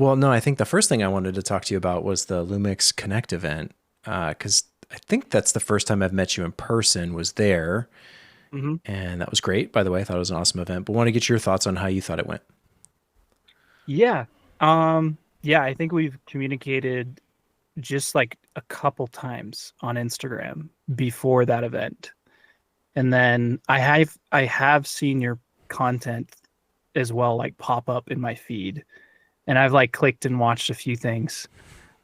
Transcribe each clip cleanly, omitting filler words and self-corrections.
Well, no, I think the first thing I wanted to talk to you about was the Lumix Connect event, because I think that's the first time I've met you in person was there, Hmm. and that was great. By the way, I thought it was an awesome event. But want to get your thoughts on how you thought it went. Yeah. Yeah, I think we've communicated just like a couple times on Instagram before that event. And then I have seen your content as well, like pop up in my feed. And I've like clicked and watched a few things.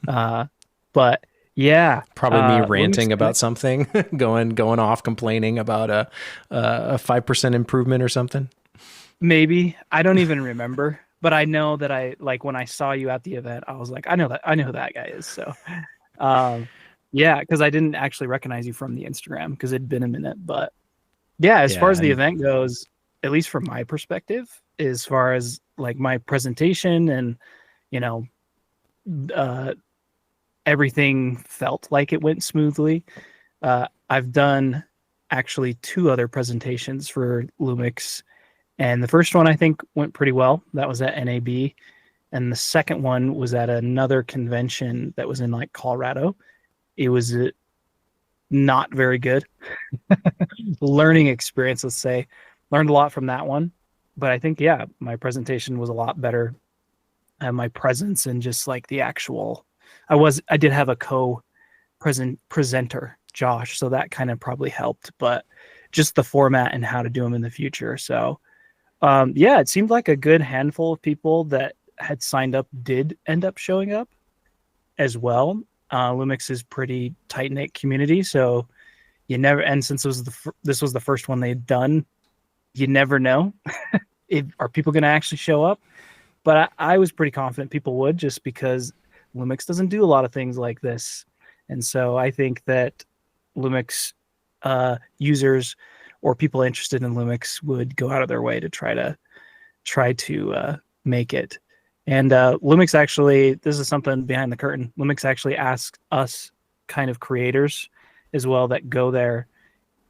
Uh, but yeah, Probably me Lumix ranting about Connect, something, going off, complaining about a 5% improvement or something. maybe. I don't even remember, but I know that I like when I saw you at the event, I was like, I know who that guy is. So um yeah, because I didn't actually recognize you from the Instagram because it'd been a minute. But yeah, as far Yeah, as the and event goes, at least from my perspective, as far as like my presentation and you know, uh everything felt like it went smoothly. I've done actually two other presentations for Lumix, and the first one I think went pretty well. That was at NAB, and the second one was at another convention that was in like Colorado. It was not very good learning experience, let's say. Learned a lot from that one, but I think yeah, my presentation was a lot better. And my presence and just like the actual, I did have a presenter, Josh, so that kind of probably helped, but just the format and how to do them in the future. So yeah, it seemed like a good handful of people that had signed up did end up showing up as well. Lumix is pretty tight knit community, so you never. And since this was the first one they'd done, you never know if are people going to actually show up. But I was pretty confident people would, just because Lumix doesn't do a lot of things like this, and so I think that Lumix users or people interested in Lumix would go out of their way to try to make it. And Lumix actually, this is something behind the curtain. Lumix actually asks us kind of creators as well that go there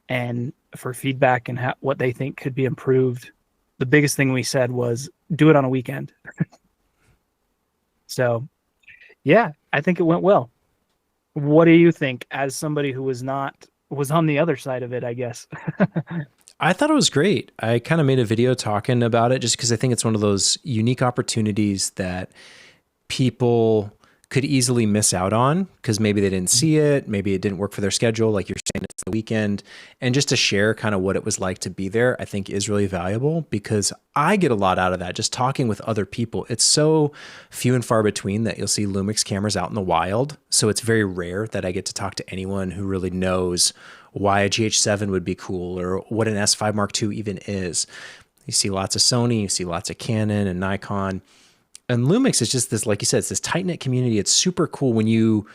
and for feedback and what they think could be improved. The biggest thing we said was do it on a weekend. So yeah, I think it went well. What do you think as somebody who was on the other side of it, I guess? I thought it was great. I kind of made a video talking about it just because I think it's one of those unique opportunities that people could easily miss out on because maybe they didn't see it, maybe it didn't work for their schedule, like you're saying, it's the weekend. And just to share kind of what it was like to be there, I think is really valuable because I get a lot out of that just talking with other people. It's so few and far between that you'll see Lumix cameras out in the wild. So it's very rare that I get to talk to anyone who really knows why a GH7 would be cool or what an S5 Mark II even is. You see lots of Sony, you see lots of Canon and Nikon, and Lumix is just this, like you said, it's this tight knit community. It's super cool when you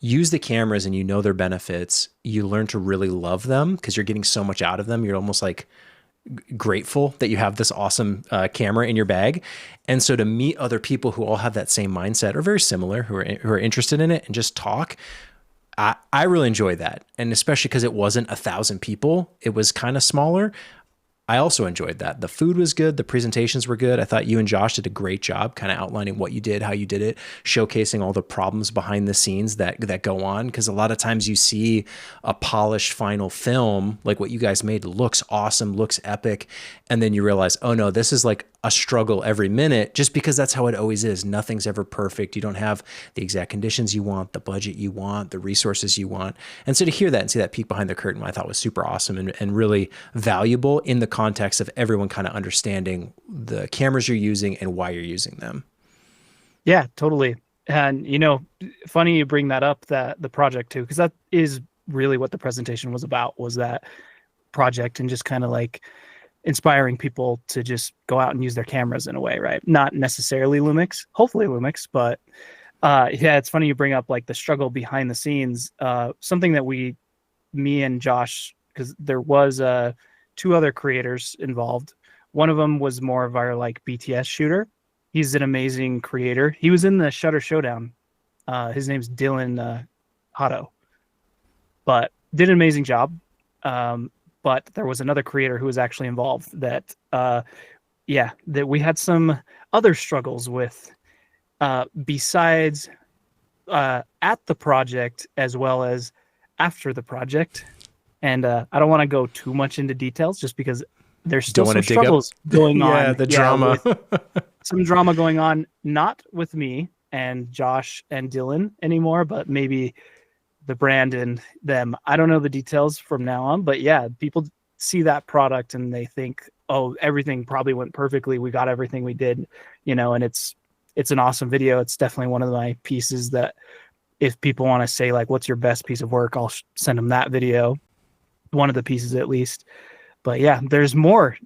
use the cameras and you know their benefits. You learn to really love them because you're getting so much out of them. You're almost like grateful that you have this awesome camera in your bag. And so to meet other people who all have that same mindset or very similar, who are interested in it and just talk, I really enjoy that. And especially because it wasn't 1,000 people, it was kind of smaller. I also enjoyed that. The food was good. The presentations were good. I thought you and Josh did a great job kind of outlining what you did, how you did it, showcasing all the problems behind the scenes that go on. Because a lot of times you see a polished final film, like what you guys made, looks awesome, looks epic. And then you realize, oh no, this is like a struggle every minute just because that's how it always is. Nothing's ever perfect. You don't have the exact conditions you want, the budget you want, the resources you want. And so to hear that and see that peek behind the curtain, I thought was super awesome and really valuable in the context of everyone kind of understanding the cameras you're using and why you're using them. Yeah, totally. And funny you bring that up, that the project too, because that is really what the presentation was about, was that project and just kind of like inspiring people to just go out and use their cameras in a way, right? Not necessarily Lumix, hopefully Lumix, but yeah, it's funny you bring up like the struggle behind the scenes. Something that me and Josh, because there was two other creators involved. One of them was more of our like BTS shooter. He's an amazing creator. He was in the Shutter Showdown. His name's Dylan Hotto, but did an amazing job. But there was another creator who was actually involved that, yeah, that we had some other struggles with. besides at the project as well as after the project. And I don't want to go too much into details just because there's still Don't want some to dig up. struggles going Yeah, on. the Yeah, drama. with some drama going on, not with me and Josh and Dylan anymore, but maybe the brand and them. I don't know the details from now on, but yeah, people see that product and they think, oh, everything probably went perfectly. We got everything we did, and it's an awesome video. It's definitely one of my pieces that if people want to say like, what's your best piece of work, I'll send them that video, one of the pieces at least. But yeah, there's more.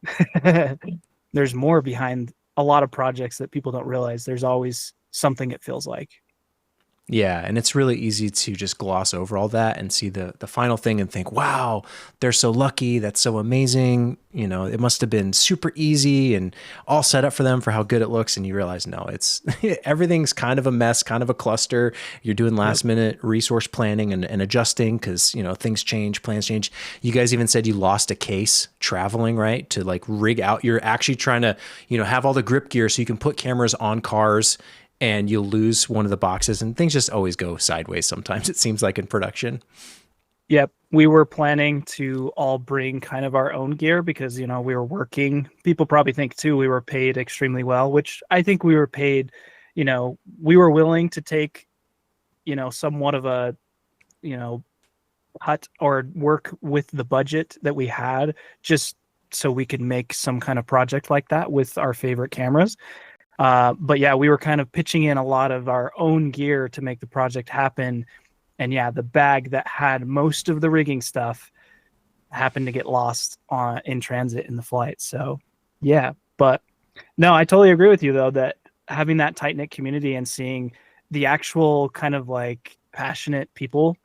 There's more behind a lot of projects that people don't realize. There's always something, it feels like. Yeah, and it's really easy to just gloss over all that and see the final thing and think, "Wow, they're so lucky. That's so amazing. It must have been super easy and all set up for them for how good it looks." And you realize, no, it's everything's kind of a mess, kind of a cluster. You're doing Yep. last minute resource planning and adjusting because, things change, plans change. You guys even said you lost a case traveling, right? To like rig out. You're actually trying to, have all the grip gear so you can put cameras on cars and you'll lose one of the boxes and things just always go sideways sometimes, it seems like, in production. Yep. We were planning to all bring kind of our own gear because, we were working. People probably think too, we were paid extremely well, which I think we were paid, we were willing to take, somewhat of a, cut or work with the budget that we had just so we could make some kind of project like that with our favorite cameras. But yeah, we were kind of pitching in a lot of our own gear to make the project happen. And yeah, the bag that had most of the rigging stuff happened to get lost in transit in the flight. So yeah, but no, I totally agree with you though, that having that tight knit community and seeing the actual kind of like passionate people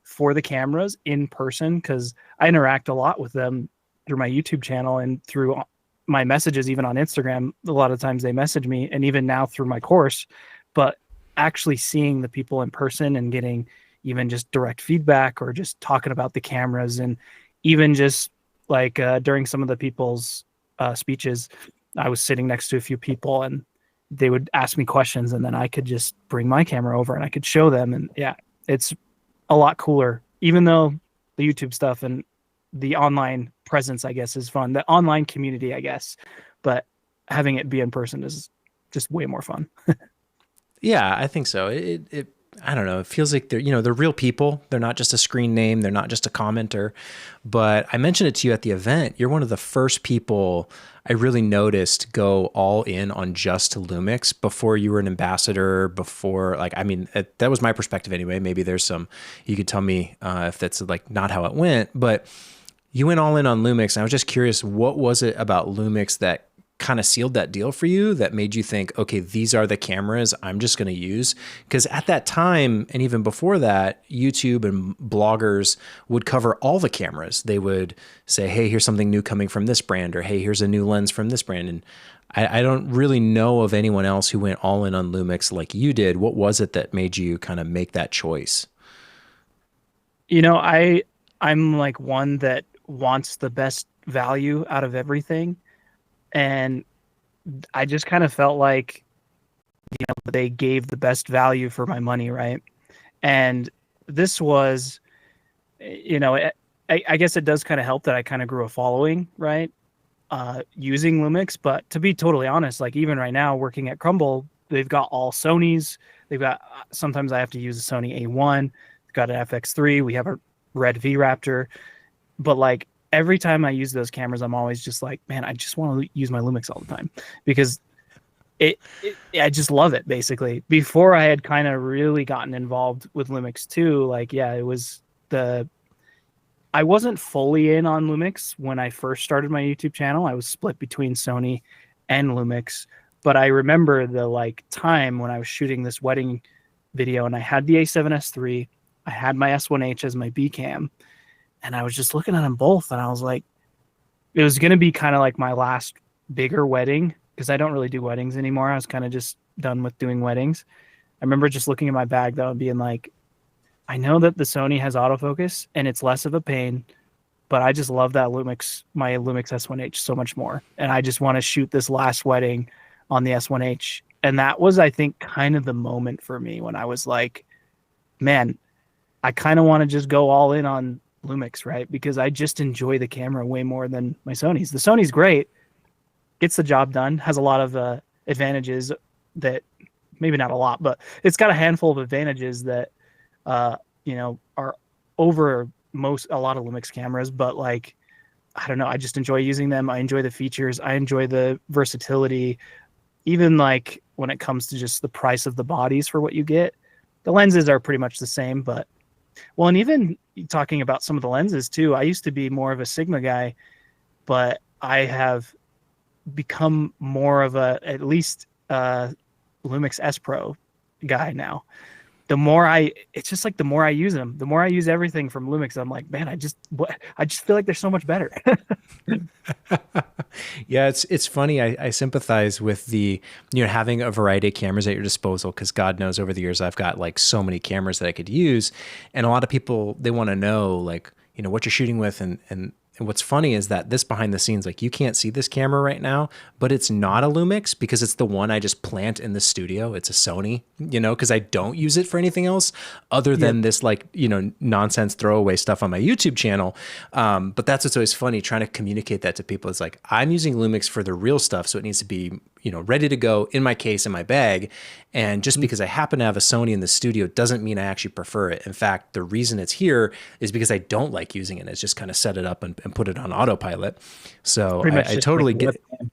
for the cameras in person, because I interact a lot with them through my YouTube channel and through my messages, even on Instagram. A lot of times they message me, and even now through my course. But actually seeing the people in person and getting even just direct feedback or just talking about the cameras, and even just like during some of the people's speeches, I was sitting next to a few people and they would ask me questions, and then I could just bring my camera over and I could show them. And yeah, it's a lot cooler, even though the YouTube stuff and the online presence, I guess, is fun. The online community, I guess, but having it be in person is just way more fun. Yeah, I think so. It I don't know. It feels like they're real people. They're not just a screen name. They're not just a commenter. But I mentioned it to you at the event. You're one of the first people I really noticed go all in on just Lumix before you were an ambassador. Before, like, I mean, that was my perspective anyway. Maybe there's some, you could tell me if that's like not how it went, but you went all in on Lumix. And I was just curious, what was it about Lumix that kind of sealed that deal for you that made you think, okay, these are the cameras I'm just going to use? Because at that time, and even before that, YouTube and bloggers would cover all the cameras. They would say, hey, here's something new coming from this brand, or hey, here's a new lens from this brand. And I don't really know of anyone else who went all in on Lumix like you did. What was it that made you kind of make that choice? I'm like one that wants the best value out of everything. And I just kind of felt like, they gave the best value for my money, right? And this was, I guess it does kind of help that I kind of grew a following, right? Using Lumix. But to be totally honest, like even right now working at Crumble, they've got all Sonys. They've got, sometimes I have to use a Sony A1. They've got an FX3. We have a Red V Raptor. But like, every time I use those cameras, I'm always just like, man, I just want to use my Lumix all the time because I just love it. Basically, before I had kind of really gotten involved with Lumix too, like, yeah, I wasn't fully in on Lumix when I first started my YouTube channel. I was split between Sony and Lumix, but I remember the like time when I was shooting this wedding video and I had the A7S III, I had my S1H as my B cam. And I was just looking at them both and I was like, it was going to be kind of like my last bigger wedding because I don't really do weddings anymore. I was kind of just done with doing weddings. I remember just looking at my bag though and being like, I know that the Sony has autofocus and it's less of a pain, but I just love that my Lumix S1H so much more. And I just want to shoot this last wedding on the S1H And that was, I think, kind of the moment for me when I was like, man, I kind of want to just go all in on Lumix, right? Because I just enjoy the camera way more than my Sony's. The Sony's great, gets the job done, has a lot of advantages that maybe not a lot, but it's got a handful of advantages that are over a lot of Lumix cameras. But like, I don't know, I just enjoy using them. I enjoy the features. I enjoy the versatility. Even like when it comes to just the price of the bodies for what you get, the lenses are pretty much the same. But well, and even talking about some of the lenses too, I used to be more of a Sigma guy, but I have become more of a, at least Lumix S Pro guy now. It's just like the more I use them, the more I use everything from Lumix, I'm like, man, I just feel like they're so much better. Yeah, it's funny. I sympathize with the, having a variety of cameras at your disposal, because God knows over the years I've got like so many cameras that I could use. And a lot of people, they want to know like, what you're shooting with. And what's funny is that this behind the scenes, like you can't see this camera right now, but it's not a Lumix because it's the one I just plant in the studio. It's a Sony, because I don't use it for anything else other than this like, nonsense throwaway stuff on my YouTube channel. But that's what's always funny, trying to communicate that to people. It's like, I'm using Lumix for the real stuff. So it needs to be, ready to go in my case, in my bag. And just because I happen to have a Sony in the studio doesn't mean I actually prefer it. In fact, the reason it's here is because I don't like using it. It's just kind of set it up and put it on autopilot. So I totally like get it.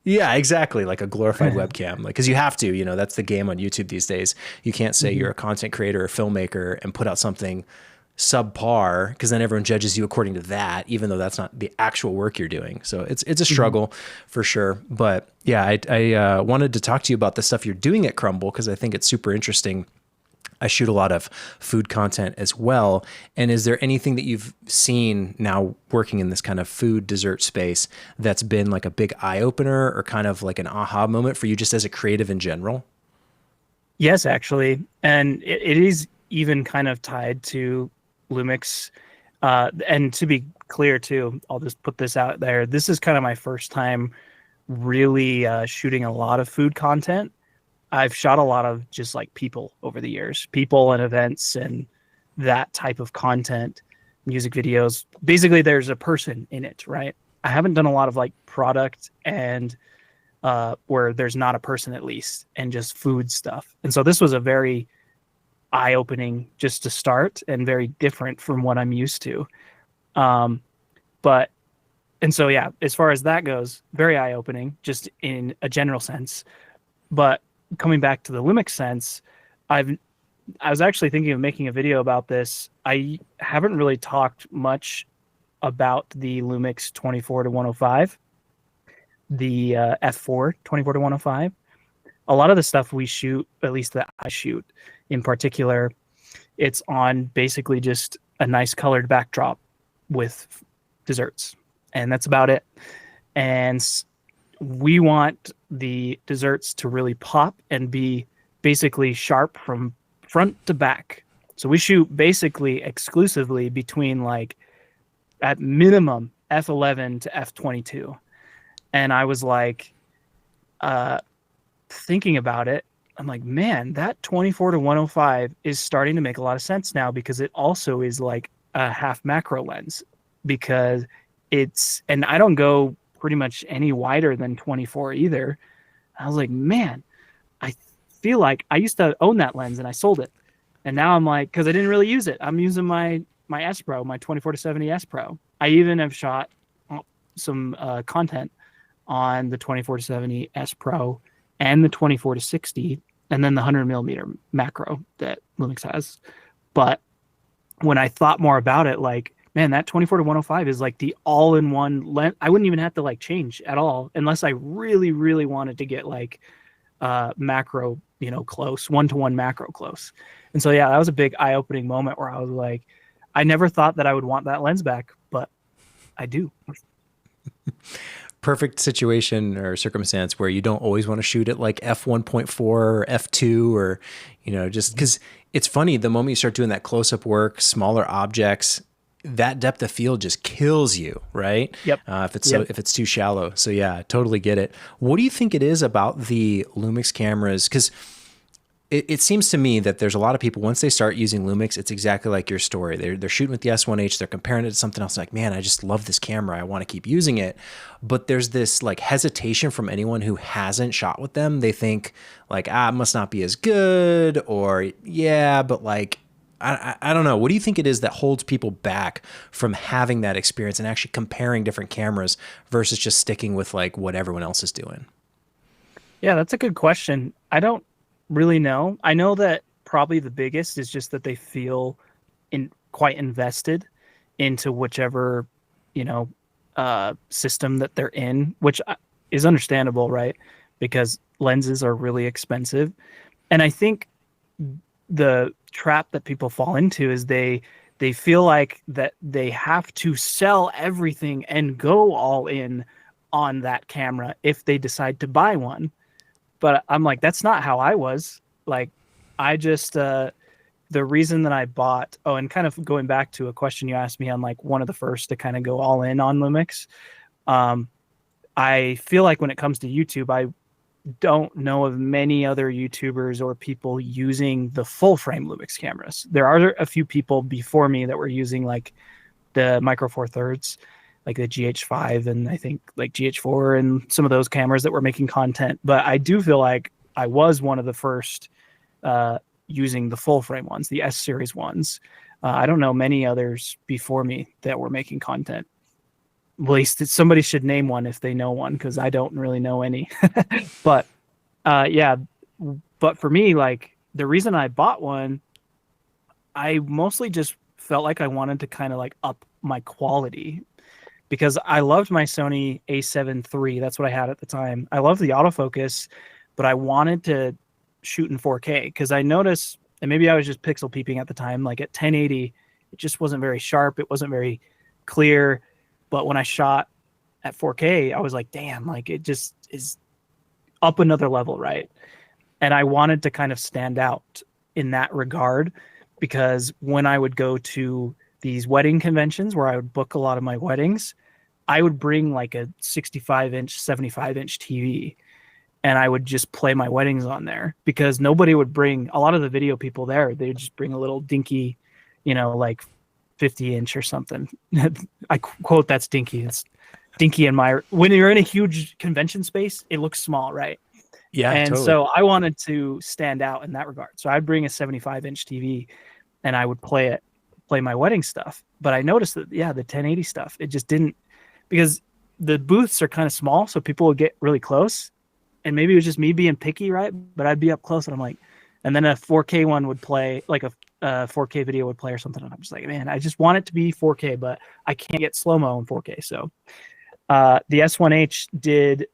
Yeah, exactly. Like a glorified webcam. Like, cause you have to, that's the game on YouTube these days. You can't say you're a content creator or filmmaker and put out something subpar, because then everyone judges you according to that, even though that's not the actual work you're doing. So it's a struggle for sure. But yeah, I wanted to talk to you about the stuff you're doing at Crumble, because I think it's super interesting. I shoot a lot of food content as well. And is there anything that you've seen now working in this kind of food dessert space that's been like a big eye opener or kind of like an aha moment for you just as a creative in general? Yes, actually. And it is even kind of tied to Lumix. And to be clear too, I'll just put this out there. This is kind of my first time really shooting a lot of food content. I've shot a lot of just like people over the years, people and events and that type of content, music videos. Basically, there's a person in it, right? I haven't done a lot of like product and where there's not a person at least, and just food stuff. And so this was a very eye-opening just to start and very different from what I'm used to. And so, yeah, as far as that goes, very eye-opening just in a general sense. But coming back to the Lumix sense, I was actually thinking of making a video about this. I haven't really talked much about the Lumix 24-105, the f4 24-105. A lot of the stuff we shoot, at least that I shoot in particular, it's on basically just a nice colored backdrop with desserts, and that's about it. And we want the desserts to really pop and be basically sharp from front to back. So we shoot basically exclusively between like at minimum f11 to f22. And I was like thinking about it, I'm like, man, that 24-105 is starting to make a lot of sense now, because it also is like a half macro lens, because and I don't go pretty much any wider than 24 either. I was like, man, I feel like I used to own that lens and I sold it. And now I'm like, because I didn't really use it, I'm using my S Pro, my 24-70 S Pro. I even have shot some content on the 24-70 S Pro and the 24-60, and then the 100mm macro that Lumix has. But when I thought more about it, like, man, that 24-105 is like the all-in-one lens. I wouldn't even have to like change at all unless I really, really wanted to get like macro, close, one-to-one macro close. And so, yeah, that was a big eye-opening moment where I was like, I never thought that I would want that lens back, but I do. Perfect situation or circumstance where you don't always want to shoot at like f1.4 or f2, or just because it's funny, the moment you start doing that close-up work, smaller objects, that depth of field just kills you, right? Yep. Yep. If it's too shallow. So yeah, I totally get it. What do you think it is about the Lumix cameras? Because it seems to me that there's a lot of people, once they start using Lumix, it's exactly like your story. They're shooting with the S1H, they're comparing it to something else, like, man, I just love this camera, I want to keep using it. But there's this like hesitation from anyone who hasn't shot with them. They think like, it must not be as good, or yeah, but like, I don't know. What do you think it is that holds people back from having that experience and actually comparing different cameras versus just sticking with like what everyone else is doing? Yeah, that's a good question. I don't really know. I know that probably the biggest is just that they feel quite invested into whichever, system that they're in, which is understandable, right? Because lenses are really expensive. And I think the trap that people fall into is they feel like that they have to sell everything and go all in on that camera if they decide to buy one. But I'm like, that's not how I was. Like, I just the reason that I bought, and kind of going back to a question you asked me, on like one of the first to kind of go all in on Lumix. I feel like when it comes to YouTube, I don't know of many other YouTubers or people using the full frame Lumix cameras. There are a few people before me that were using like the Micro Four Thirds, like the GH5, and I think like GH4 and some of those cameras that were making content. But I do feel like I was one of the first using the full frame ones, the S series ones. I don't know many others before me that were making content. At least somebody should name one if they know one, because I don't really know any. But yeah, but for me, like the reason I bought one, I mostly just felt like I wanted to kind of like up my quality, because I loved my Sony A7 III. That's what I had at the time. I loved the autofocus, but I wanted to shoot in 4K because I noticed, and maybe I was just pixel peeping at the time, like at 1080, it just wasn't very sharp. It wasn't very clear. But when I shot at 4K, I was like, damn, like it just is up another level, right? And I wanted to kind of stand out in that regard, because when I would go to these wedding conventions where I would book a lot of my weddings, I would bring like a 65-inch, 75-inch TV, and I would just play my weddings on there, because nobody would bring, a lot of the video people there, they would just bring a little dinky, like 50-inch or something. I quote, that's dinky. It's dinky in my, when you're in a huge convention space, it looks small, right? Yeah, And totally. so I wanted to stand out in that regard. So I'd bring a 75-inch TV and I would play my wedding stuff. But I noticed that, yeah, the 1080 stuff, it just didn't, because the booths are kind of small, so people would get really close. And maybe it was just me being picky, right? But I'd be up close and I'm like, and then a 4K one would play, like a 4K video would play or something. And I'm just like, man, I just want it to be 4K, but I can't get slow-mo in 4K. So the S1H did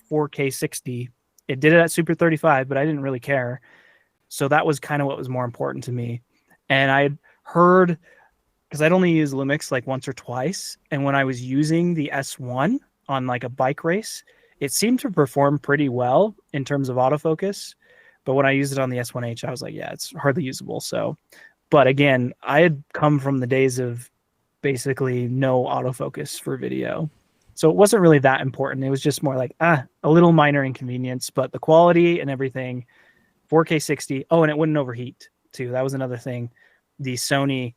4K 60. It did it at Super 35, but I didn't really care. So that was kind of what was more important to me. And I had heard, because I'd only used Lumix like once or twice, and when I was using the S1 on like a bike race, it seemed to perform pretty well in terms of autofocus. But when I used it on the S1H, I was like, yeah, it's hardly usable. So, but again, I had come from the days of basically no autofocus for video. So it wasn't really that important. It was just more like, a little minor inconvenience, but the quality and everything, 4K 60. Oh, and it wouldn't overheat too. That was another thing. The Sony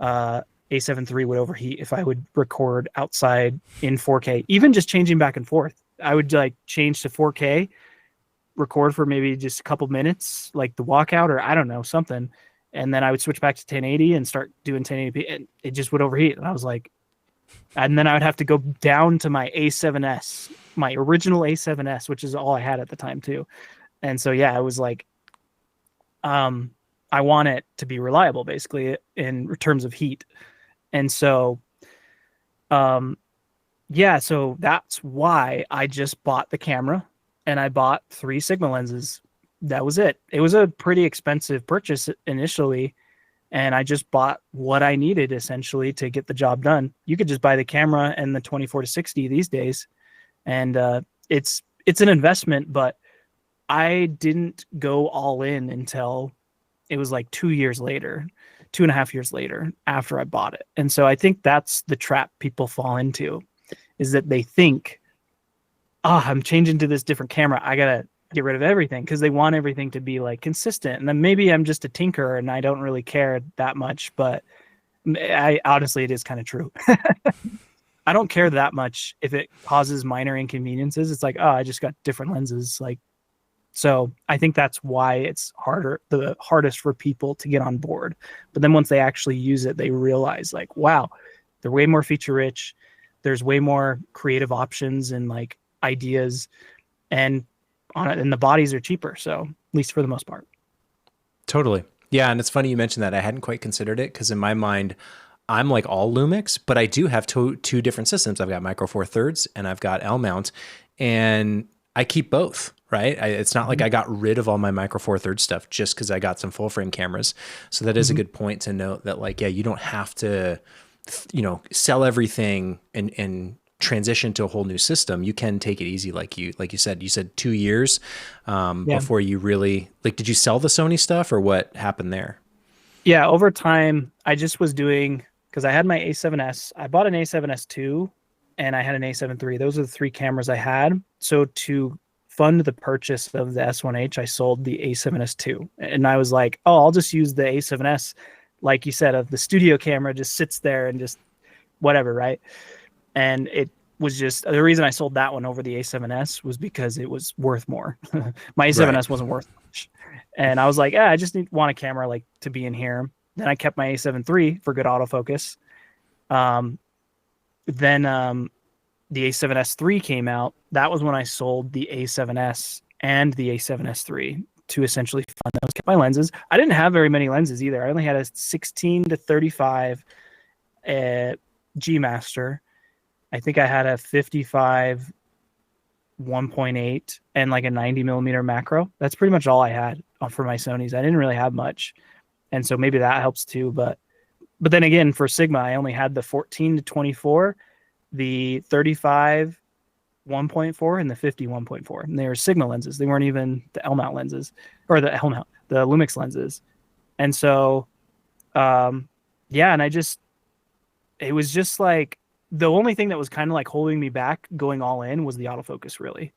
A7 III would overheat if I would record outside in 4K, even just changing back and forth. I would like change to 4K, record for maybe just a couple minutes, like the walkout or I don't know, something. And then I would switch back to 1080 and start doing 1080p, and it just would overheat. And I was like, and then I would have to go down to my A7S, my original A7S, which is all I had at the time too. And so, yeah, it was like, I want it to be reliable basically in terms of heat. And so, yeah, so that's why I just bought the camera and I bought 3 Sigma lenses. That was it. It was a pretty expensive purchase initially, and I just bought what I needed essentially to get the job done. You could just buy the camera and the 24-60 these days, and it's an investment, but I didn't go all in until it was like 2 years later. 2.5 years later after I bought it. And so I think that's the trap people fall into, is that they think, oh, I'm changing to this different camera. I got to get rid of everything, because they want everything to be like consistent. And then maybe I'm just a tinker and I don't really care that much, but I honestly, it is kind of true. I don't care that much if it causes minor inconveniences. It's like, oh, I just got different lenses. Like, so I think that's why it's the hardest for people to get on board. But then once they actually use it, they realize like, wow, they're way more feature rich. There's way more creative options and like ideas, and the bodies are cheaper. So at least for the most part. Totally. Yeah. And it's funny you mentioned that. I hadn't quite considered it, because in my mind, I'm like all Lumix, but I do have two different systems. I've got Micro Four Thirds and I've got L mount, and I keep both, right? It's not like I got rid of all my Micro Four Thirds stuff just because I got some full frame cameras. So that is a good point to note, that like, yeah, you don't have to, sell everything and transition to a whole new system. You can take it easy. Like you said 2 years before you really, like, did you sell the Sony stuff, or what happened there? Yeah. Over time, I just was doing, because I had my A7S. I bought an A7S II and I had an A7 III. Those are the three cameras I had. So to fund the purchase of the S1H, I sold the A7S II. And I was like, oh, I'll just use the A7S, like you said, of the studio camera, just sits there and just whatever, right? And it was just, the reason I sold that one over the A7S was because it was worth more. My A7S wasn't worth much. And I was like, I just want a camera like to be in here. Then I kept my A7 III for good autofocus. Then the A7S III came out. That was when I sold the A7S and the A7S III to essentially fund those. Kept my lenses. I didn't have very many lenses either. I only had a 16 to 35 G Master. I think I had a 55 1.8 and like a 90 millimeter macro. That's pretty much all I had for my Sonys. I didn't really have much. And so maybe that helps too. But then again, for Sigma, I only had the 14 to 24, the 35 1.4, and the 50 1.4. And they were Sigma lenses. They weren't even the L mount lenses, or the Lumix lenses. And so, and it was just like, the only thing that was kind of like holding me back going all in was the autofocus, really.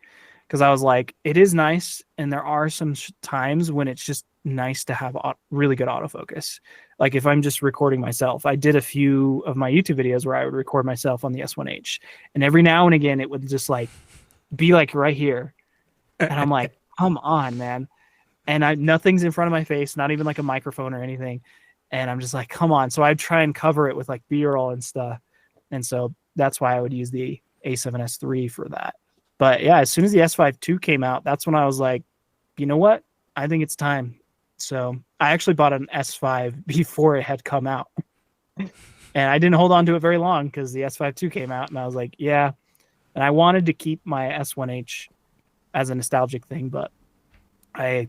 Because I was like, it is nice, and there are some times when it's just nice to have really good autofocus. Like if I'm just recording myself, I did a few of my YouTube videos where I would record myself on the S1H, and every now and again it would just like be like right here, and I'm like, come on, man. And nothing's in front of my face, not even like a microphone or anything, and I'm just like, come on. So I'd try and cover it with like B-roll and stuff. And so that's why I would use the A7S III for that. But yeah, as soon as the S5 II came out, that's when I was like, you know what? I think it's time. So I actually bought an S5 before it had come out. And I didn't hold on to it very long because the S5 II came out, and I was like, yeah. And I wanted to keep my S1H as a nostalgic thing, but I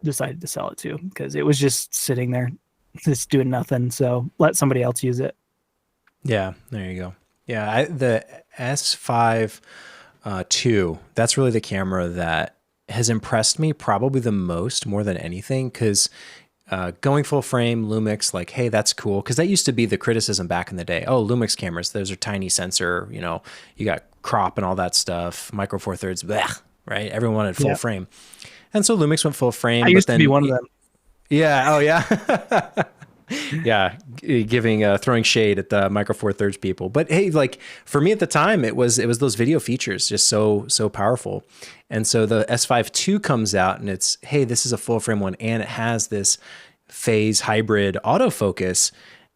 decided to sell it too because it was just sitting there, just doing nothing. So let somebody else use it. Yeah, there you go. Yeah, the S5 II, that's really the camera that has impressed me probably the most, more than anything, because going full frame, Lumix, like, hey, that's cool. Because that used to be the criticism back in the day. Oh, Lumix cameras, those are tiny sensor, you got crop and all that stuff, Micro Four Thirds, bleh, right? Everyone wanted full frame. And so Lumix went full frame. I used to be one of them. Yeah, oh yeah. Yeah, throwing shade at the Micro Four Thirds people. But hey, like for me at the time, it was those video features just so powerful. And so the S5 II comes out, and it's, hey, this is a full frame one, and it has this phase hybrid autofocus.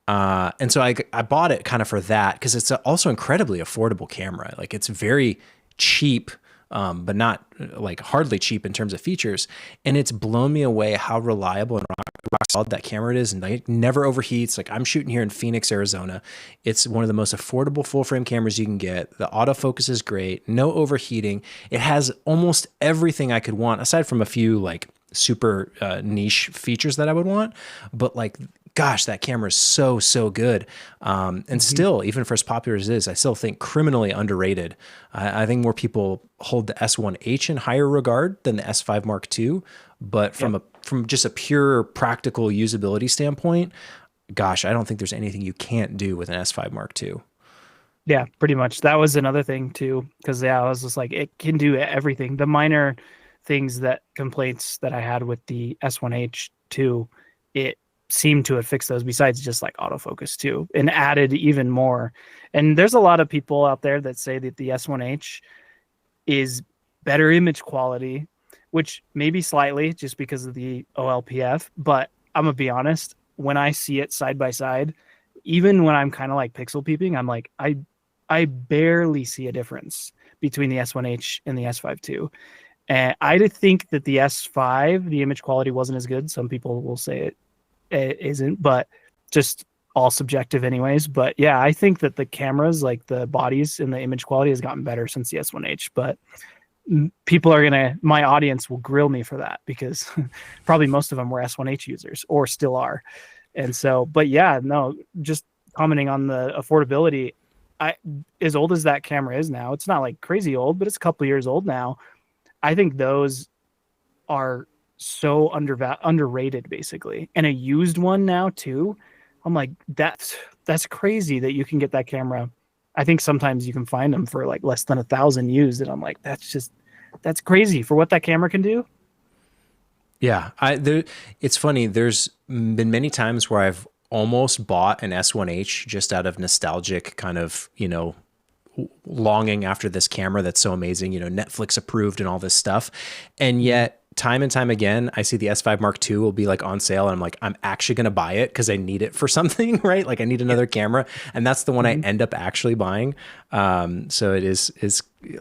And so I bought it kind of for that, because it's also incredibly affordable camera. Like it's very cheap, but not like hardly cheap in terms of features. And it's blown me away how reliable and rock solid that camera is, and it never overheats. Like I'm shooting here in Phoenix, Arizona. It's one of the most affordable full frame cameras you can get. The autofocus is great, no overheating. It has almost everything I could want, aside from a few like super niche features that I would want. But like, gosh, that camera is so good. And still, even for as popular as it is, I still think criminally underrated. I think more people hold the S1H in higher regard than the S5 Mark II. But from just a pure practical usability standpoint, gosh, I don't think there's anything you can't do with an S5 Mark II. Yeah, pretty much. That was another thing too, because yeah, I was just like, it can do everything. The minor things that complaints that I had with the S1H too, it seemed to have fixed those. Besides just like autofocus too, and added even more. And there's a lot of people out there that say that the S1H is better image quality, which maybe slightly just because of the OLPF. But I'm gonna be honest, when I see it side by side, even when I'm kind of like pixel peeping, I'm like, I barely see a difference between the S1H and the S5 II. And I did think that the S5, the image quality wasn't as good. Some people will say it isn't, but just all subjective anyways. But yeah, I think that the cameras, like the bodies and the image quality has gotten better since the S1H. But people are my audience will grill me for that because probably most of them were S1H users or still are. And so, but yeah, no, just commenting on the affordability, as old as that camera is now, it's not like crazy old, but it's a couple years old now. I think those are so underrated basically. And a used one now too. I'm like, that's crazy that you can get that camera. I think sometimes you can find them for like less than 1,000 used. And I'm like, that's crazy for what that camera can do. Yeah, it's funny. There's been many times where I've almost bought an S1H just out of nostalgic kind of, longing after this camera that's so amazing, Netflix approved and all this stuff. And yet time and time again, I see the S5 Mark II will be like on sale and I'm like, I'm actually going to buy it because I need it for something, right? Like I need another camera. And that's the one I end up actually buying. So it is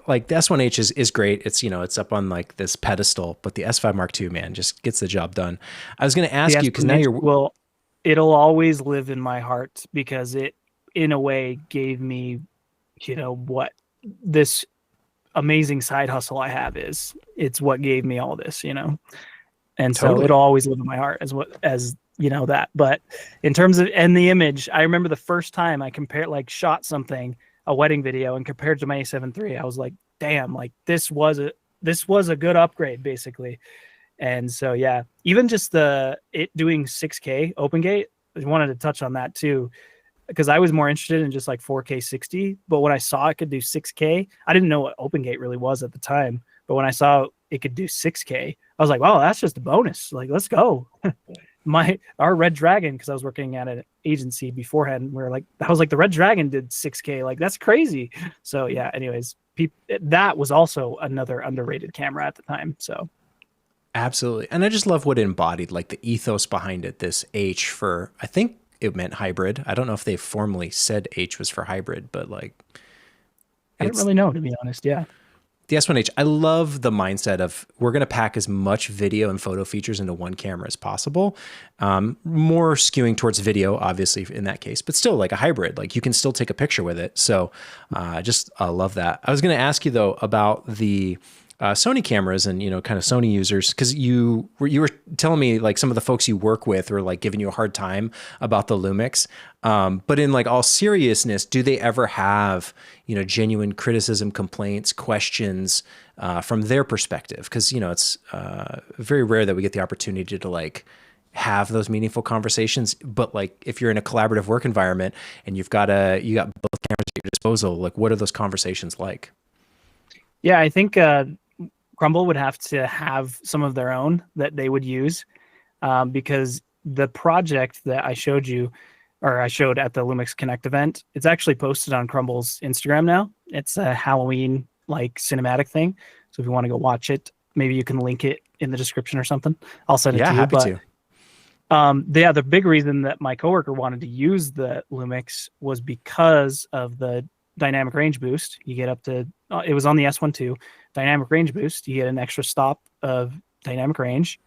like the S1H is great. It's, it's up on like this pedestal, but the S5 Mark II, man, just gets the job done. I was going to ask you, because now it'll always live in my heart because it, in a way, gave me, what this amazing side hustle I have is. It's what gave me all this, And Totally. so it'll always live in my heart as that. But in terms of, and the image, I remember the first time I shot something, a wedding video, and compared to my A7 III, I was like, damn, like this was a good upgrade basically. And so, yeah, even just it doing 6K open gate, I wanted to touch on that too, because I was more interested in just like 4K 60. But when I saw it could do 6K, I didn't know what open gate really was at the time. But when I saw it could do 6K, I was like, wow, that's just a bonus. Like, let's go. Our Red Dragon, because I was working at an agency beforehand, I was like, the Red Dragon did 6K. Like, that's crazy. So yeah, anyways, that was also another underrated camera at the time. So. Absolutely. And I just love what it embodied, like the ethos behind it, this H for, I think it meant hybrid. I don't know if they formally said H was for hybrid, but like. I don't really know, to be honest. Yeah. The S1H, I love the mindset of we're going to pack as much video and photo features into one camera as possible. More skewing towards video, obviously, in that case, but still like a hybrid. Like you can still take a picture with it. So I love that. I was going to ask you, though, about the Sony cameras and, kind of Sony users, because you were telling me like some of the folks you work with were like giving you a hard time about the Lumix. But in like all seriousness, do they ever have, genuine criticism, complaints, questions from their perspective? Because, it's very rare that we get the opportunity to like have those meaningful conversations. But like if you're in a collaborative work environment and you got both cameras at your disposal, like what are those conversations like? Yeah, I think Crumble would have to have some of their own that they would use because the project that I showed you, or I showed at the Lumix Connect event, it's actually posted on Crumble's Instagram now. It's a Halloween like cinematic thing. So if you want to go watch it, maybe you can link it in the description or something. I'll send it to you. Happy to. The big reason that my coworker wanted to use the Lumix was because of the dynamic range boost. You get up to, it was on the S1 too, dynamic range boost. You get an extra stop of dynamic range.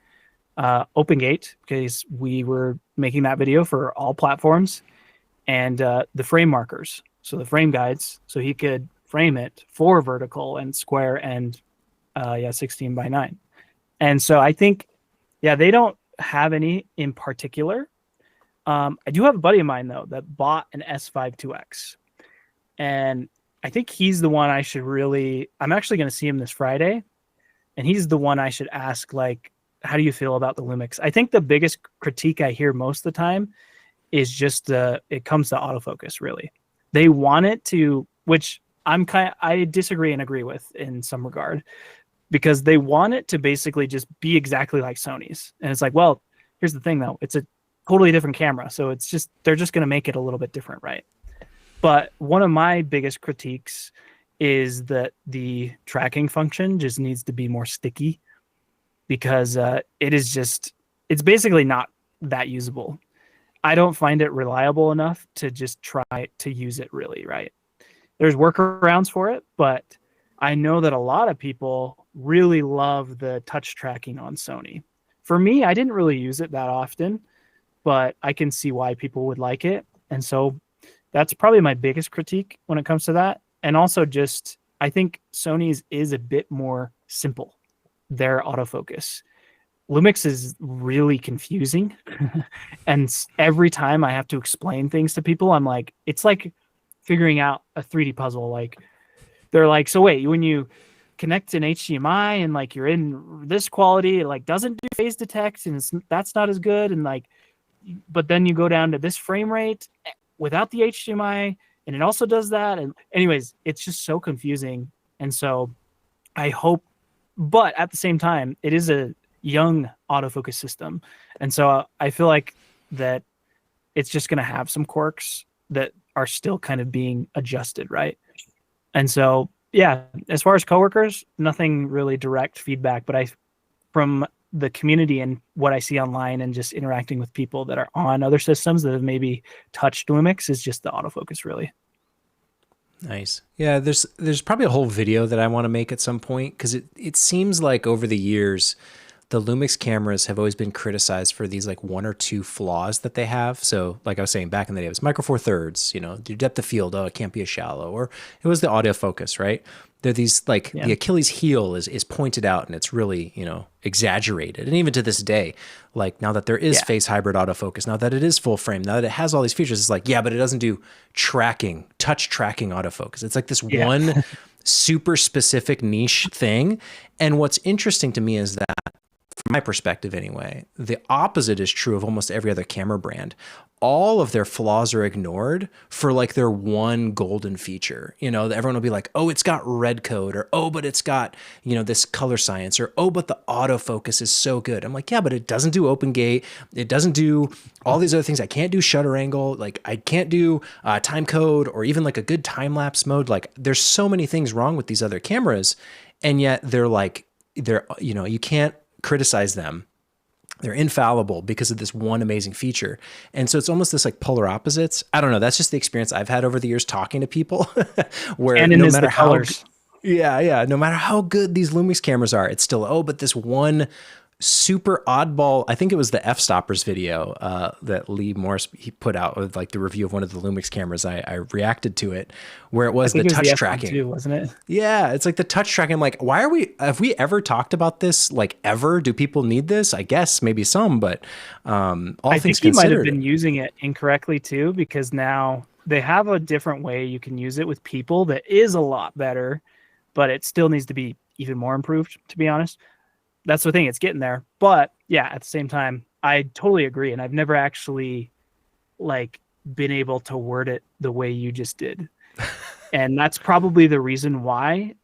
Open gate, because we were making that video for all platforms, and the frame markers. So the frame guides, so he could frame it for vertical and square and 16 by 9. And so I think, they don't have any in particular. I do have a buddy of mine though that bought an S5 2X. And I think he's the one I should I'm actually going to see him this Friday. And he's the one I should ask, like, how do you feel about the Lumix? I think the biggest critique I hear most of the time is just it comes to autofocus, really. They want it to, which I disagree and agree with in some regard, because they want it to basically just be exactly like Sony's. And it's like, well, here's the thing though, it's a totally different camera, so it's just, they're just going to make it a little bit different, right? But one of my biggest critiques is that the tracking function just needs to be more sticky, because it's basically not that usable. I don't find it reliable enough to just try to use it really, right? There's workarounds for it, but I know that a lot of people really love the touch tracking on Sony. For me, I didn't really use it that often, but I can see why people would like it. And so that's probably my biggest critique when it comes to that. And also just, I think Sony's is a bit more simple, their autofocus. Lumix is really confusing. And every time I have to explain things to people, I'm like, it's like figuring out a 3D puzzle. Like, they're like, so wait, when you connect an HDMI and like you're in this quality, it like doesn't do phase detect, and that's not as good. And like, but then you go down to this frame rate without the HDMI, and it also does that. And anyways, it's just so confusing. And so I hope, but at the same time, it is a young autofocus system. And so I feel like that it's just going to have some quirks that are still kind of being adjusted, right? And so, yeah, as far as coworkers, nothing really direct feedback, but from the community and what I see online and just interacting with people that are on other systems that have maybe touched Lumix, is just the autofocus, really. Nice. Yeah, there's probably a whole video that I want to make at some point, because it seems like over the years, the Lumix cameras have always been criticized for these like one or two flaws that they have. So like I was saying, back in the day, it was micro four thirds, you know, your depth of field, oh, it can't be a shallow, or it was the autofocus, right? They're these like the Achilles heel is pointed out, and it's really, you know, exaggerated. And even to this day, like now that there is phase hybrid autofocus, now that it is full frame, now that it has all these features, it's like, yeah, but it doesn't do tracking, touch tracking autofocus. It's like this one super specific niche thing. And what's interesting to me is that, from my perspective anyway, the opposite is true of almost every other camera brand. All of their flaws are ignored for like their one golden feature. You know, everyone will be like, oh, it's got red code, or, oh, but it's got, you know, this color science, or, oh, but the autofocus is so good. I'm like, yeah, but it doesn't do open gate. It doesn't do all these other things. I can't do shutter angle. Like I can't do time code, or even like a good time lapse mode. Like there's so many things wrong with these other cameras. And yet they're, you know, you can't criticize them. They're infallible because of this one amazing feature. And so it's almost this like polar opposites. I don't know. That's just the experience I've had over the years talking to people where no matter how, no matter how good these Lumix cameras are, it's still, oh, but this one super oddball, I think it was the f-stoppers video that Lee Morris, he put out with like the review of one of the Lumix cameras. I reacted to it, where it was the touch tracking too, wasn't it? Yeah, it's like the touch tracking. I'm like, have we ever talked about this? Like ever? Do people need this? I guess maybe some, but I think he might have been using it incorrectly too, because now they have a different way you can use it with people that is a lot better, but it still needs to be even more improved, to be honest. That's the thing, it's getting there. But yeah, at the same time, I totally agree. And I've never actually like been able to word it the way you just did. And that's probably the reason why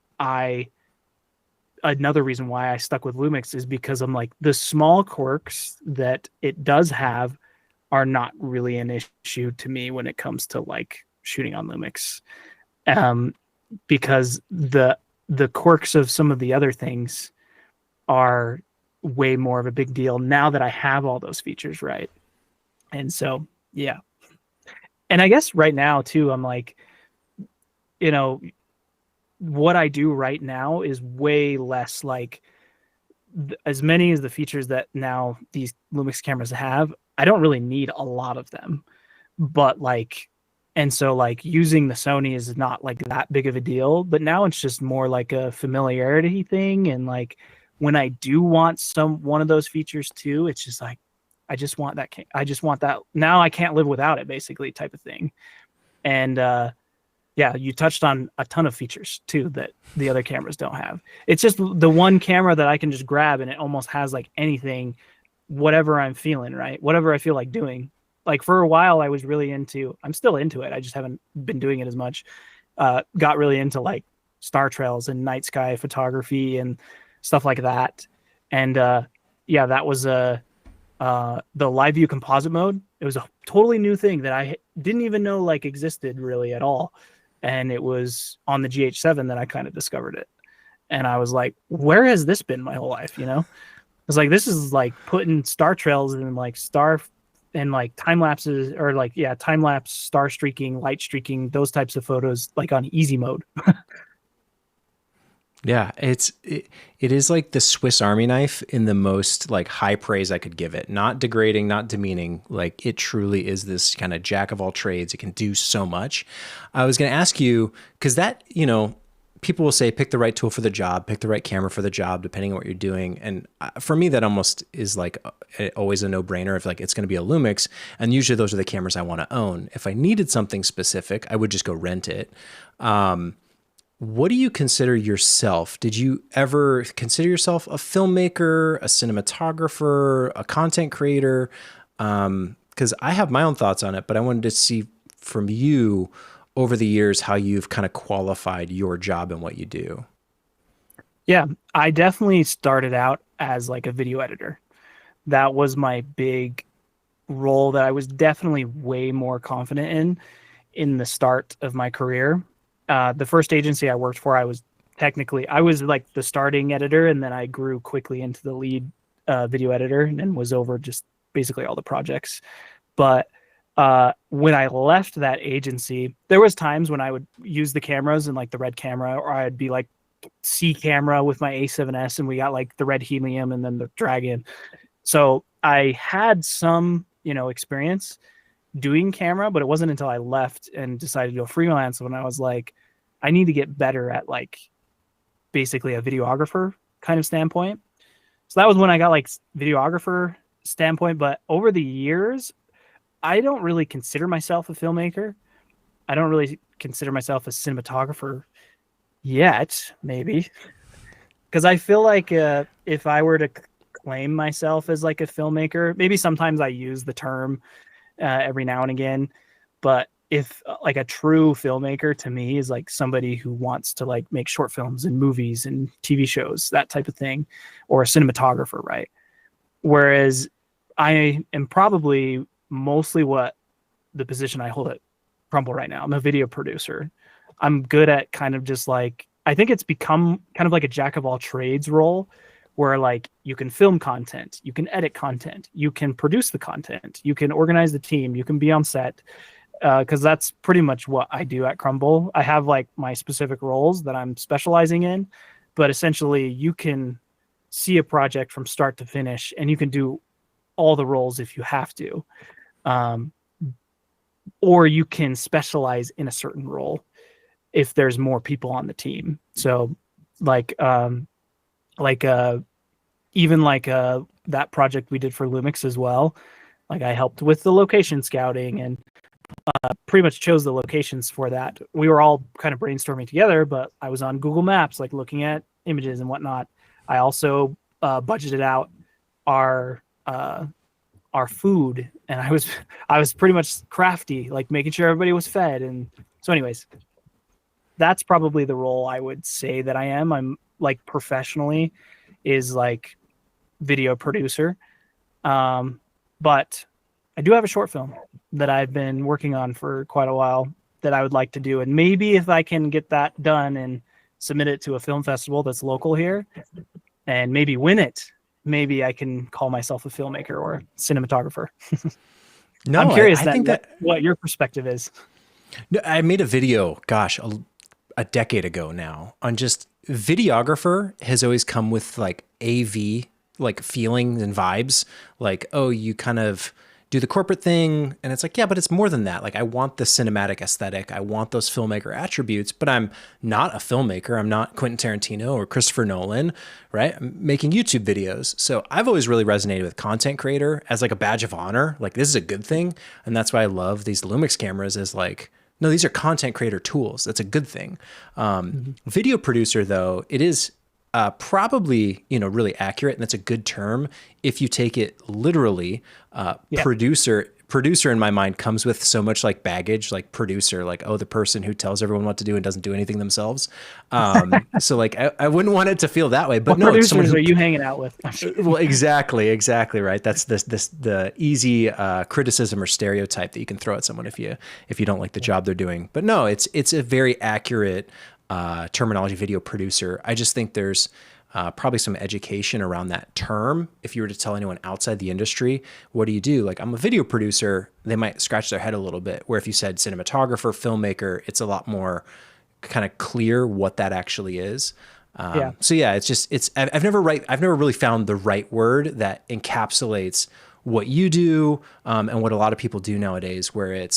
another reason why I stuck with Lumix, is because I'm like, the small quirks that it does have are not really an issue to me when it comes to like shooting on Lumix. Because the quirks of some of the other things are way more of a big deal now that I have all those features, right? And so, yeah. And I guess right now too, I'm like, you know, what I do right now is way less like as many as the features that now these Lumix cameras have. I don't really need a lot of them, but like, and so like using the Sony is not like that big of a deal, but now it's just more like a familiarity thing. And like, when I do want one of those features too, it's just like, I just want that. I just want that. Now I can't live without it, basically, type of thing. And yeah, you touched on a ton of features too that the other cameras don't have. It's just the one camera that I can just grab, and it almost has like anything, whatever I'm feeling, right? Whatever I feel like doing. like for a while I was really into, I'm still into it, I just haven't been doing it as much. Got really into like star trails and night sky photography and stuff like that. And yeah, that was the live view composite mode. It was a totally new thing that I didn't even know like existed really at all. And it was on the GH7 that I kind of discovered it. And I was like, where has this been my whole life? You know, it's like, this is like putting star trails and like star and like time lapses, or like, yeah, time lapse, star streaking, light streaking, those types of photos, like on easy mode. Yeah, it is like the Swiss Army knife in the most like high praise I could give it. Not degrading, not demeaning. Like it truly is this kind of jack of all trades. It can do so much. I was going to ask you, because that, you know, people will say pick the right tool for the job, pick the right camera for the job, depending on what you're doing. And for me, that almost is like always a no-brainer. If like it's going to be a Lumix, and usually those are the cameras I want to own. If I needed something specific, I would just go rent it. What do you consider yourself? Did you ever consider yourself a filmmaker, a cinematographer, a content creator? Because I have my own thoughts on it, but I wanted to see from you over the years how you've kind of qualified your job and what you do. Yeah, I definitely started out as like a video editor. That was my big role that I was definitely way more confident in the start of my career. The first agency I worked for, I was like the starting editor, and then I grew quickly into the lead video editor and was over just basically all the projects. But when I left that agency, there was times when I would use the cameras and like the red camera, or I'd be like C camera with my A7S, and we got like the red helium and then the Dragon. So I had some, you know, experience doing camera, but it wasn't until I left and decided to go freelance when I was like, I need to get better at like basically a videographer kind of standpoint. So that was when I got like videographer standpoint. But over the years, I don't really consider myself a filmmaker. I don't really consider myself a cinematographer yet, maybe. Because I feel like if I were to claim myself as like a filmmaker, maybe sometimes I use the term every now and again, but if like a true filmmaker to me is like somebody who wants to like make short films and movies and TV shows, that type of thing, or a cinematographer, right? Whereas I am probably mostly what the position I hold at Crumble right now. I'm a video producer. I'm good at kind of just like, I think it's become kind of like a jack of all trades role, where like you can film content, you can edit content, you can produce the content, you can organize the team, you can be on set, because that's pretty much what I do at Crumble. I have like my specific roles that I'm specializing in, but essentially you can see a project from start to finish, and you can do all the roles if you have to, or you can specialize in a certain role if there's more people on the team. So like like even like that project we did for Lumix as well, like I helped with the location scouting and pretty much chose the locations for that. We were all kind of brainstorming together, but I was on Google Maps like looking at images and whatnot. I also budgeted out our food, and I was pretty much crafty, like making sure everybody was fed. And so anyways, that's probably the role I would say that I am. I'm like professionally is like video producer. But I do have a short film that I've been working on for quite a while that I would like to do. And maybe if I can get that done and submit it to a film festival that's local here and maybe win it, maybe I can call myself a filmmaker or cinematographer. No, I'm curious I think that what your perspective is. no, I made a video, gosh, a decade ago now, on just videographer has always come with like AV, like feelings and vibes. Like, oh, you kind of do the corporate thing. And it's like, yeah, but it's more than that. Like, I want the cinematic aesthetic. I want those filmmaker attributes, but I'm not a filmmaker. I'm not Quentin Tarantino or Christopher Nolan, right? I'm making YouTube videos. So I've always really resonated with content creator as like a badge of honor. Like, this is a good thing. And that's why I love these Lumix cameras, is like, no, these are content creator tools. That's a good thing. Video producer, though, it is probably, you know, really accurate, and that's a good term if you take it literally. Yeah. Producer producer in my mind comes with so much like baggage, like producer, like, oh, the person who tells everyone what to do and doesn't do anything themselves. So like, I wouldn't want it to feel that way, but What no, it's someone producers who, are you hanging out with? well, exactly right. That's the easy criticism or stereotype that you can throw at someone if you don't like the job they're doing. But no, it's a very accurate terminology, video producer. I just think there's probably some education around that term. If you were to tell anyone outside the industry, what do you do? Like, I'm a video producer, they might scratch their head a little bit. Where if you said cinematographer, filmmaker, it's a lot more kind of clear what that actually is. Yeah. So yeah, I've never really found the right word that encapsulates what you do and what a lot of people do nowadays, where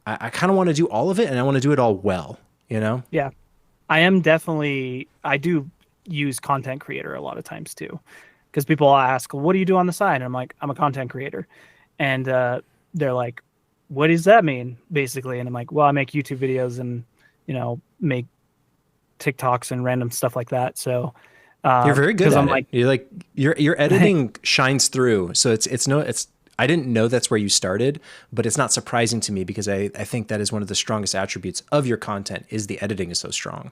I kind of want to do all of it and I want to do it all well, you know? Yeah. I do use content creator a lot of times too, because people ask, what do you do on the side? And I'm like, I'm a content creator. And they're like, what does that mean, basically? And I'm like, well, I make YouTube videos and, make TikToks and random stuff like that. So You're very good at I'm it. like, You're like your editing shines through. So I didn't know that's where you started, but it's not surprising to me because I think that is one of the strongest attributes of your content is the editing is so strong.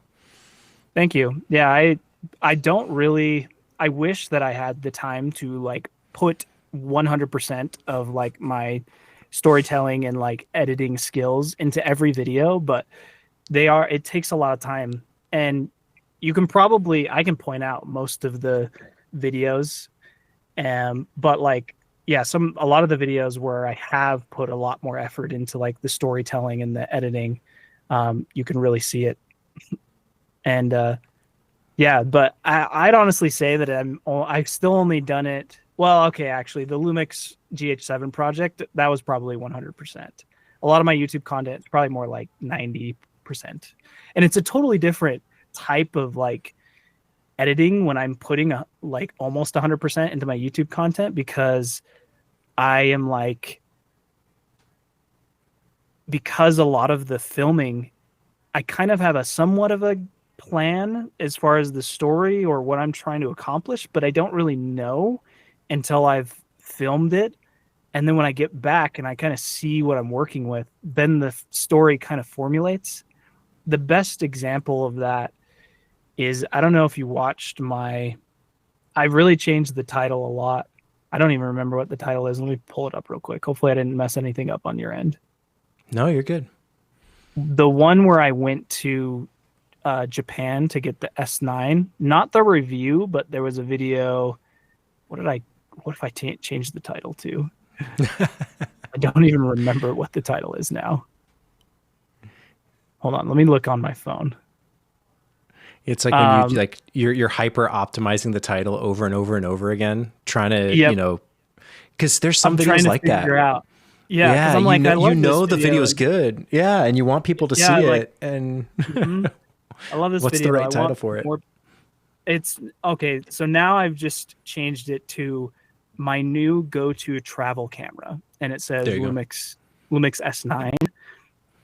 thank you. Yeah, I don't really, I wish that I had the time to like put 100% of like my storytelling and like editing skills into every video, but it takes a lot of time. And I can point out most of the videos. But like, yeah, a lot of the videos where I have put a lot more effort into like the storytelling and the editing, you can really see it. And yeah, but I'd honestly say that I've still only done it. Well, okay, actually, the Lumix GH7 project, that was probably 100%. A lot of my YouTube content is probably more like 90%. And it's a totally different type of like editing when I'm putting like almost 100% into my YouTube content, because I am like, because a lot of the filming, I kind of have a somewhat of a plan as far as the story or what I'm trying to accomplish, but I don't really know until I've filmed it. And then when I get back and I kind of see what I'm working with, then the story kind of formulates. The best example of that is, I don't know if you watched I really changed the title a lot. I don't even remember what the title is. Let me pull it up real quick. Hopefully I didn't mess anything up on your end. No, you're good. The one where I went to Japan to get the S9, not the review, but there was a video. What if I changed the title to? I don't even remember what the title is now. Hold on, let me look on my phone. It's like when you're hyper optimizing the title over and over and over again, trying to, because there's some videos like that. Out. Yeah, because I'm like, I love the video is good. Yeah, and you want people to see it. And I love this what's video. the right title for it? It's okay. So now I've just changed it to my new go-to travel camera, and it says Lumix S9.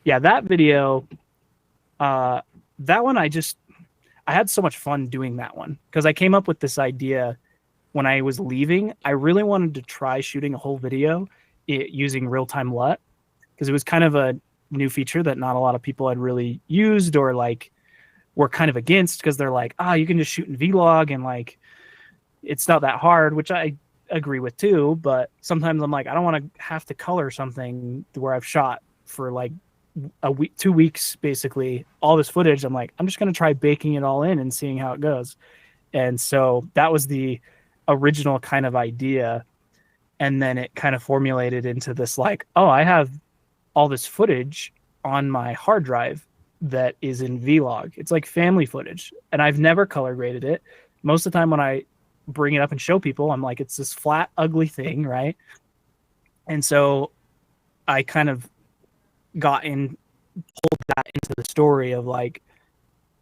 Yeah, that video. That one I had so much fun doing that one because I came up with this idea when I was leaving. I really wanted to try shooting a whole video using real-time LUT, because it was kind of a new feature that not a lot of people had really used, or like were kind of against, because they're like, you can just shoot in Vlog and like it's not that hard, which I agree with too. But sometimes I'm like, I don't want to have to color something where I've shot for like a week, 2 weeks, basically all this footage. I'm like, I'm just going to try baking it all in and seeing how it goes. And so that was the original kind of idea. And then it kind of formulated into this like, I have all this footage on my hard drive that is in Vlog. It's like family footage, and I've never color graded it. Most of the time when I bring it up and show people, I'm like, it's this flat, ugly thing, right? And so I kind of pulled that into the story of like,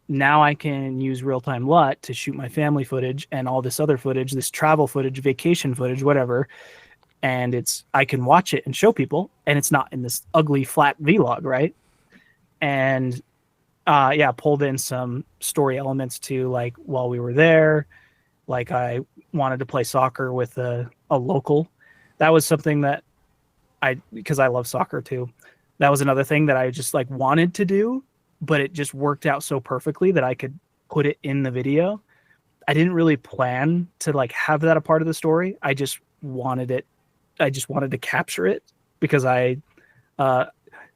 now I can use real-time LUT to shoot my family footage and all this other footage, this travel footage, vacation footage, whatever. And I can watch it and show people, and it's not in this ugly flat Vlog, right? And pulled in some story elements too, like while we were there, like I wanted to play soccer with a local. That was something that because I love soccer too. That was another thing that I just like wanted to do, but it just worked out so perfectly that I could put it in the video. I didn't really plan to like have that a part of the story. I just wanted it. I just wanted to capture it because uh,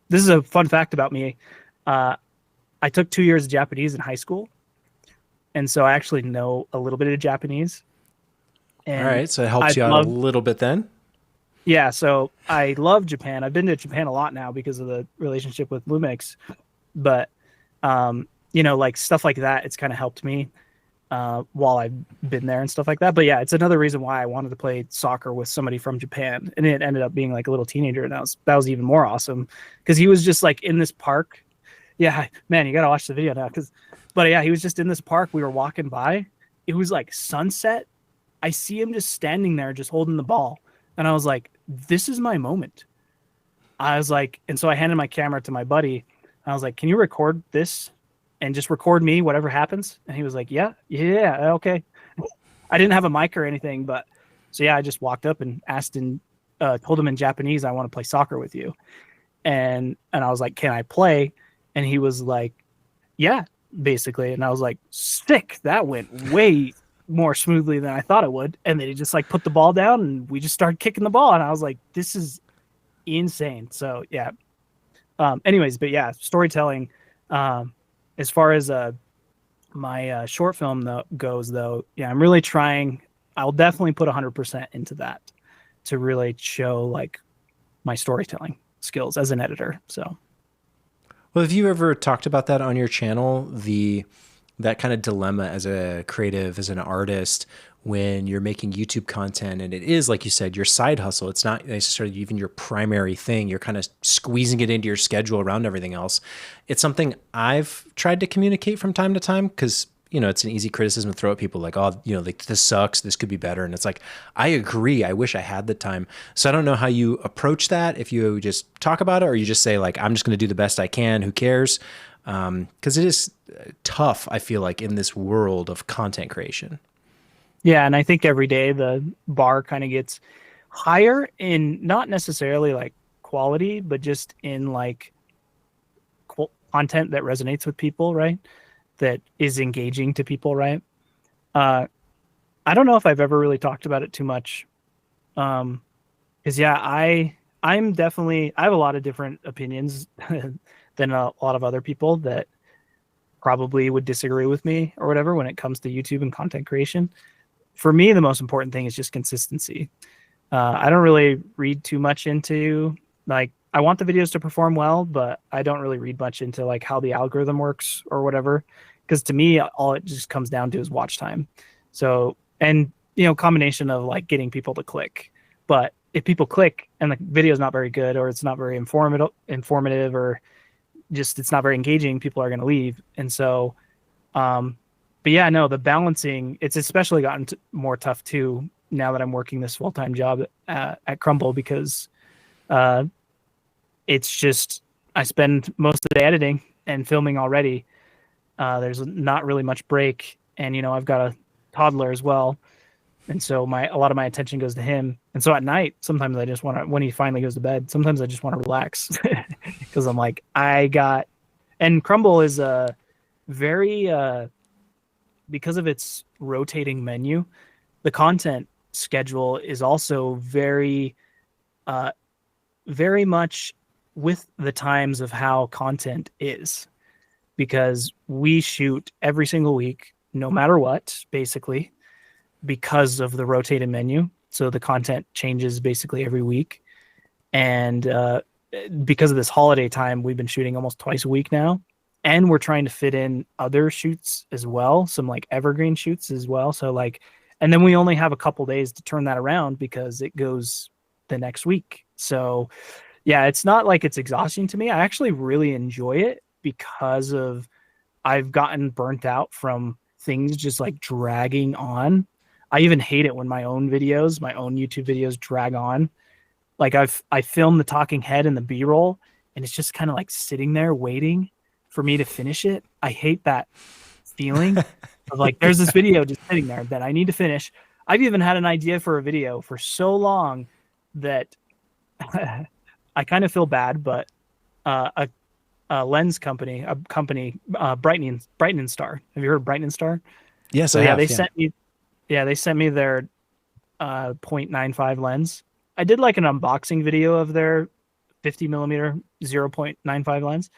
this is a fun fact about me. I took 2 years of Japanese in high school. And so I actually know a little bit of Japanese. All And right. So it helps I you out a love, little bit then. yeah, so I love Japan. I've been to Japan a lot now because of the relationship with Lumix. But, like stuff like that, it's kind of helped me while I've been there and stuff like that. But yeah, it's another reason why I wanted to play soccer with somebody from Japan. And it ended up being like a little teenager. And that was even more awesome because he was just like in this park. Yeah, man, you got to watch the video now. But yeah, he was just in this park. We were walking by. It was like sunset. I see him just standing there, just holding the ball. And I was like, this is my moment. I was like, and so I handed my camera to my buddy. I was like, can you record this and just record me, whatever happens? And he was like, yeah, okay. I didn't have a mic or anything, but so yeah, I just walked up and told him in Japanese, I want to play soccer with you. And I was like, can I play? And he was like, yeah, basically. And I was like, sick. That went way more smoothly than I thought it would. And then he just like put the ball down and we just started kicking the ball. And I was like, this is insane. So yeah. Anyways, but yeah, storytelling. As far as my short film goes, though, yeah, I'm really trying. I'll definitely put 100% into that to really show like my storytelling skills as an editor. So. Well, have you ever talked about that on your channel? That kind of dilemma as a creative, as an artist, when you're making YouTube content and it is, like you said, your side hustle. It's not necessarily even your primary thing. You're kind of squeezing it into your schedule around everything else. It's something I've tried to communicate from time to time because, it's an easy criticism to throw at people like, oh, like this sucks. This could be better. And it's like, I agree. I wish I had the time. So I don't know how you approach that. If you just talk about it or you just say like, I'm just going to do the best I can. Who cares? Because it is tough, I feel like, in this world of content creation. Yeah, and I think every day the bar kind of gets higher in not necessarily like quality, but just in like content that resonates with people, right? That is engaging to people, right? I don't know if I've ever really talked about it too much. Because yeah, I have a lot of different opinions than a lot of other people that probably would disagree with me or whatever when it comes to YouTube and content creation. For me, the most important thing is just consistency. I don't really read too much into like, I want the videos to perform well, but I don't really read much into like how the algorithm works or whatever. Because to me, all it just comes down to is watch time. So, and combination of like getting people to click. But if people click and the video is not very good or it's not very informative or just it's not very engaging, people are going to leave. And so, but yeah, no, the balancing, it's especially gotten more tough too now that I'm working this full-time job at Crumble because it's just I spend most of the day editing and filming already. There's not really much break, and I've got a toddler as well, and so a lot of my attention goes to him. And so at night, sometimes I just want to, when he finally goes to bed, sometimes I just want to relax because I'm like and Crumble is a very because of its rotating menu, the content schedule is also very very much with the times of how content is, because we shoot every single week, no matter what, basically, because of the rotated menu. So the content changes basically every week. And because of this holiday time, we've been shooting almost twice a week now. And we're trying to fit in other shoots as well, some like evergreen shoots as well. So like, and then we only have a couple days to turn that around because it goes the next week. So yeah, it's not like it's exhausting to me. I actually really enjoy it because of I've gotten burnt out from things just like dragging on. I even hate it when my own YouTube videos drag on. Like I film the talking head and the B-roll and it's just kind of like sitting there waiting for me to finish it. I hate that feeling of like, there's this video just sitting there that I need to finish. I've even had an idea for a video for so long that I kind of feel bad, but uh, a, a lens company, Brightening Star. Have you heard of Brightening Star? Yes, So I yeah, have. Yeah. they sent me their 0.95 lens. I did like an unboxing video of their 50 millimeter 0.95 lens,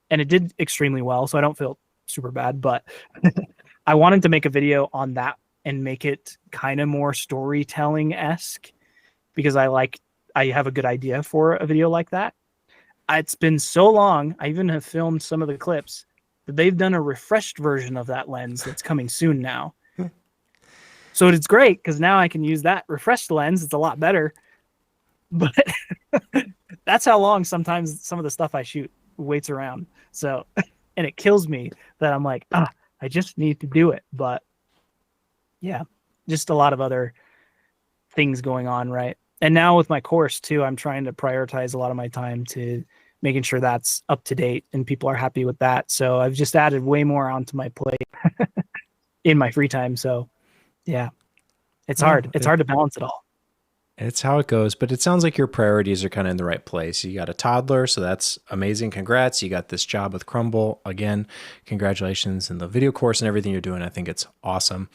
and it did extremely well. So I don't feel super bad, but I wanted to make a video on that and make it kind of more storytelling esque because I have a good idea for a video like that. It's been so long. I even have filmed some of the clips that they've done a refreshed version of that lens that's coming soon now. So it's great because now I can use that refreshed lens. It's a lot better. But that's how long sometimes some of the stuff I shoot waits around. So, and it kills me that I'm like, I just need to do it. But yeah, just a lot of other things going on, right? And now with my course too, I'm trying to prioritize a lot of my time to making sure that's up to date and people are happy with that. So I've just added way more onto my plate in my free time. So yeah, it's Well, hard. It's hard to balance it all. it's how it goes, but it sounds like your priorities are kind of in the right place. You got a toddler, so that's amazing. Congrats. You got this job with Crumble. Again, congratulations. And the video course and everything you're doing, I think it's awesome.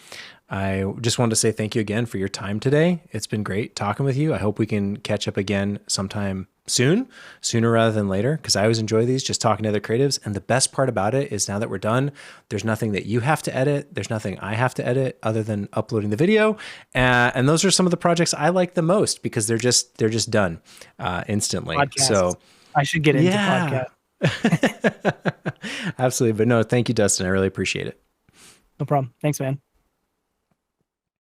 I just wanted to say thank you again for your time today. It's been great talking with you. I hope we can catch up again sometime soon, sooner rather than later, because I always enjoy these, just talking to other creatives. And the best part about it is now that we're done, there's nothing that you have to edit. There's nothing I have to edit other than uploading the video. And those are some of the projects I like the most because they're just done instantly. Podcasts. So I should get into yeah, podcasts. absolutely. But no, thank you, Dustin. I really appreciate it. No problem. Thanks, man.